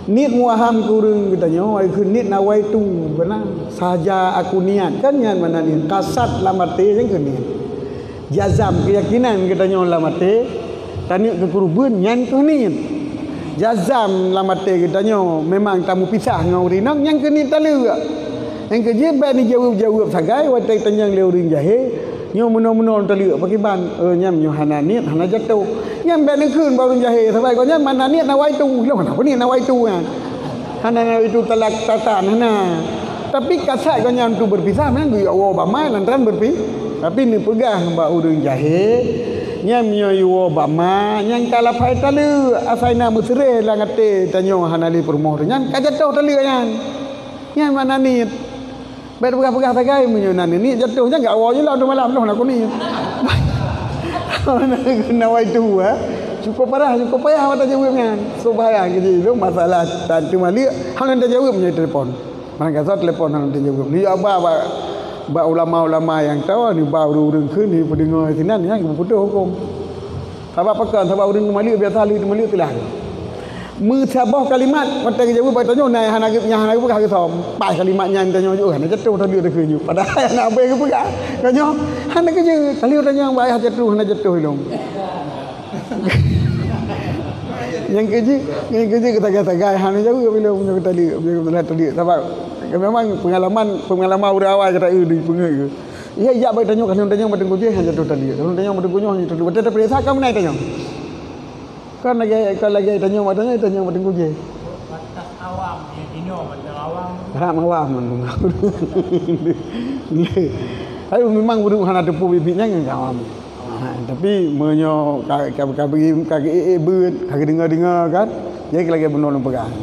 niat muaham kurang katanya aku niat nawaitu benar saja aku niat kan nyan mana niat kasat lamate yang ke niat jazam keyakinan katanya lamate tanya ke kurubun nyan ke niat jazam lamate katanya memang tamu pisah ngau rinang yang ke niat talu yang ke je ba ni jawab sagai watai tanyang leu ring jahe nyo muno talu pakai ban nyam nyo hana niat hana jatuh nyam ba ni keun baru jahe sampai ko nyam mana niat nawaitu lo kenapa ni nawaitu kan hana itu talak tatan hana tapi kasat kau nyam tu berpisah memang ya Allah bama lantaran berpisah tapi ni pegang ba urang jahe nyam yo yo bama nyang kala pai talu asaina musre la ngate tanyo hana li permoh nyam ka jatuh talu nyam mana ni berpegah-pegah tagai munyo nan ni jatuh nya enggak awal je lah tu malam lah aku ni nawaitu cukup payah mata jawabnya so bahaya gitu tu masalah tantu malik hang anda jawabnya telefon mana kata telefon hang anda jawab ni ba ulama yang tahu ni ba urang keun ni pendengar sinan yang putus hukum sabab pakan sabab urang malik biasa ali malik telah musabah kalimat mata jawab bertanya nai hang nak pegang ke som pai kalimatnya tanya juga hang jatuh tadi dah keun padahal nak apa ke pegang tanya hang nak kerja kali tanya yang baik jatuh hang jatuh ilung yang kerja kata-kata hang jauh bila punya tadi sebab memang pengalaman awal kata di pengai ya baik tanya kan tanya pada kunci hang jatuh tadi tanya pada kunci hang jatuh betul tapi saya kamu naik tanya kan lagi tanya pada kunci batas awam ya dino batas awam ram awam ayo memang budu hang ada pu bibitnya kan awam tapi menyo kaki beut kaki dengar kan jadi lagi benar pegang